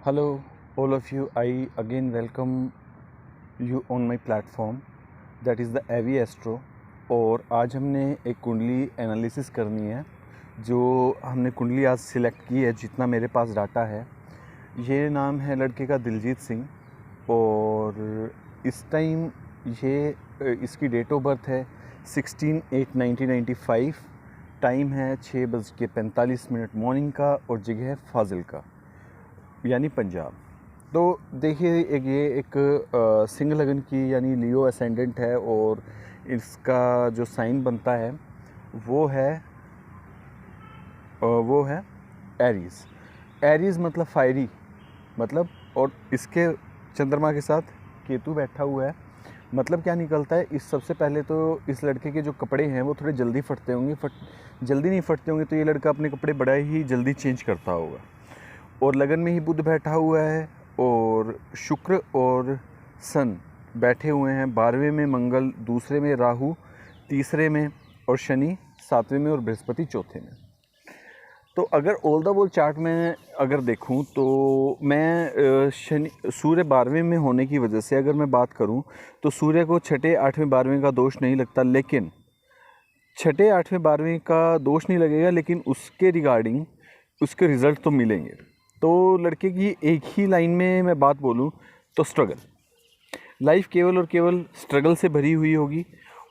Hello, all of you. I again welcome you on my platform that is the Avi Astro। और आज हमने एक कुंडली analysis करनी है। जो हमने कुंडली आज सिलेक्ट की है, जितना मेरे पास डाटा है, ये नाम है लड़के का दिलजीत सिंह। और इस टाइम ये इसकी डेट ऑफ बर्थ है 16/8/1995। टाइम है 6:45 मॉर्निंग का और जगह है फाजिल्का यानी पंजाब। तो देखिए एक सिंह लगन की यानी लियो असेंडेंट है और इसका जो साइन बनता है वो है एरीज। एरीज मतलब फायरी मतलब, और इसके चंद्रमा के साथ केतु बैठा हुआ है। मतलब क्या निकलता है, इस सबसे पहले तो इस लड़के के जो कपड़े हैं वो थोड़े जल्दी फटते होंगे। जल्दी नहीं फटते होंगे तो ये लड़का अपने कपड़े बड़ा ही जल्दी चेंज करता होगा। और लगन में ही बुध बैठा हुआ है और शुक्र और सन बैठे हुए हैं। 12वें में मंगल, दूसरे में राहु, तीसरे में और शनि, 7वें में और बृहस्पति चौथे में। तो अगर ऑल द वोल चार्ट में अगर देखूं तो मैं सूर्य 12वें में होने की वजह से अगर मैं बात करूं तो सूर्य को 6, 8वें, 12वें का दोष नहीं लगता। लेकिन 6, 8वें, 12वें का दोष नहीं लगेगा, लेकिन उसके रिगार्डिंग उसके रिज़ल्ट तो मिलेंगे। तो लड़के की एक ही लाइन में मैं बात बोलूं तो स्ट्रगल, लाइफ केवल और केवल स्ट्रगल से भरी हुई होगी।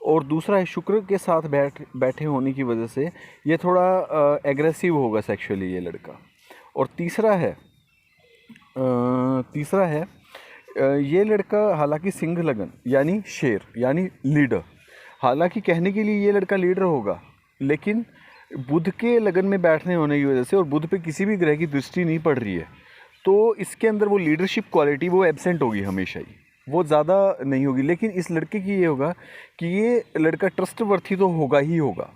और दूसरा है शुक्र के साथ बैठे होने की वजह से ये थोड़ा एग्रेसिव होगा सेक्सुअली ये लड़का। और तीसरा है ये लड़का हालांकि सिंह लगन यानी शेर यानी लीडर, हालांकि कहने के लिए ये लड़का लीडर होगा, लेकिन बुध के लगन में बैठने होने की वजह से और बुध पे किसी भी ग्रह की दृष्टि नहीं पड़ रही है, तो इसके अंदर वो लीडरशिप क्वालिटी वो एब्सेंट होगी हमेशा ही, वो ज़्यादा नहीं होगी। लेकिन इस लड़के की ये होगा कि ये लड़का ट्रस्टवर्थी तो होगा ही होगा।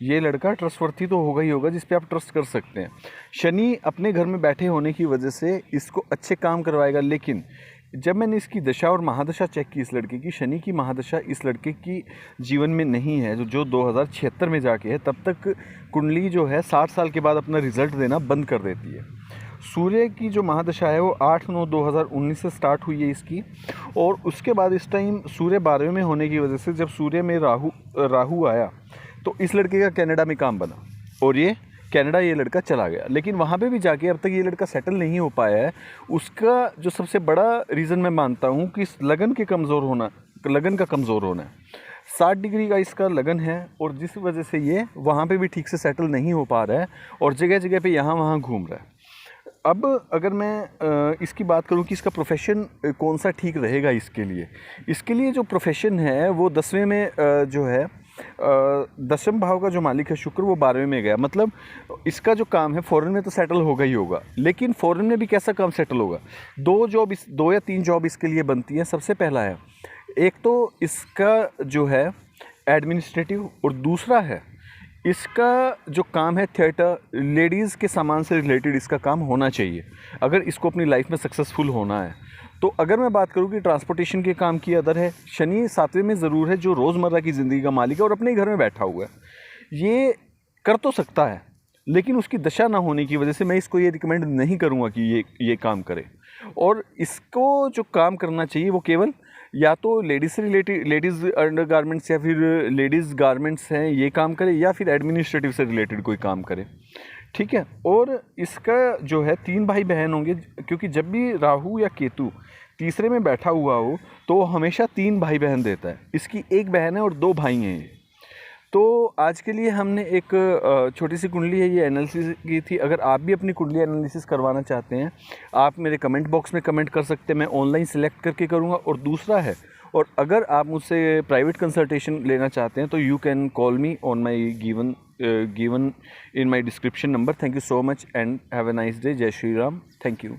ये लड़का ट्रस्टवर्थी तो होगा ही होगा, जिस पे आप ट्रस्ट कर सकते हैं। शनि अपने घर में बैठे होने की वजह से इसको अच्छे काम करवाएगा। लेकिन जब मैंने इसकी दशा और महादशा चेक की इस लड़के की, शनि की महादशा इस लड़के की जीवन में नहीं है, जो 2076 में जाके है। तब तक कुंडली जो है 60 साल के बाद अपना रिजल्ट देना बंद कर देती है। सूर्य की जो महादशा है वो 8/9/2019 से स्टार्ट हुई है इसकी। और उसके बाद इस टाइम सूर्य 12वें में होने की वजह से जब सूर्य में राहु आया तो इस लड़के का कनाडा में काम बना और ये कनाडा ये लड़का चला गया। लेकिन वहाँ पे भी जाके अब तक ये लड़का सेटल नहीं हो पाया है। उसका जो सबसे बड़ा रीज़न मैं मानता हूँ कि लगन का कमज़ोर होना है। 60 डिग्री का इसका लगन है और जिस वजह से ये वहाँ पे भी ठीक से सेटल नहीं हो पा रहा है और जगह जगह पे यहाँ वहाँ घूम रहा है। अब अगर मैं इसकी बात करूं कि इसका प्रोफेशन कौन सा ठीक रहेगा इसके लिए जो प्रोफेशन है वो 10वें में जो है 10वें भाव का जो मालिक है शुक्र, वो 12वें में गया। मतलब इसका जो काम है फॉरेन में तो सेटल होगा ही होगा, लेकिन फॉरेन में भी कैसा काम सेटल होगा। 2 या 3 जॉब इसके लिए बनती हैं। सबसे पहला है, एक तो इसका जो है एडमिनिस्ट्रेटिव, और दूसरा है इसका जो काम है थिएटर, लेडीज़ के सामान से रिलेटेड इसका काम होना चाहिए अगर इसको अपनी लाइफ में सक्सेसफुल होना है। तो अगर मैं बात करूँ कि ट्रांसपोर्टेशन के काम की अदर है, शनि 7वें में ज़रूर है, जो रोज़मर्रा की ज़िंदगी का मालिक है और अपने घर में बैठा हुआ है। ये कर तो सकता है, लेकिन उसकी दशा ना होने की वजह से मैं इसको ये रिकमेंड नहीं करूँगा कि ये काम करे। और इसको जो काम करना चाहिए वो केवल या तो लेडीज़ से रिलेटेड, लेडीज़ अंडर गारमेंट्स या फिर लेडीज़ गारमेंट्स हैं ये काम करे, या फिर एडमिनिस्ट्रेटिव से रिलेटेड कोई काम करे, ठीक है। और इसका जो है 3 भाई बहन होंगे, क्योंकि जब भी राहु या केतु तीसरे में बैठा हुआ हो तो हमेशा 3 भाई बहन देता है। इसकी 1 बहन है और 2 भाई हैं ये। तो आज के लिए हमने एक छोटी सी कुंडली है ये एनालिसिस की थी। अगर आप भी अपनी कुंडली एनालिसिस करवाना चाहते हैं, आप मेरे कमेंट बॉक्स में कमेंट कर सकते हैं, मैं ऑनलाइन सिलेक्ट करके करूँगा। और दूसरा है, और अगर आप मुझसे प्राइवेट कंसल्टेशन लेना चाहते हैं तो you can call me on my given in my description number. Thank you so much and have a nice day. जय श्री राम। Thank you.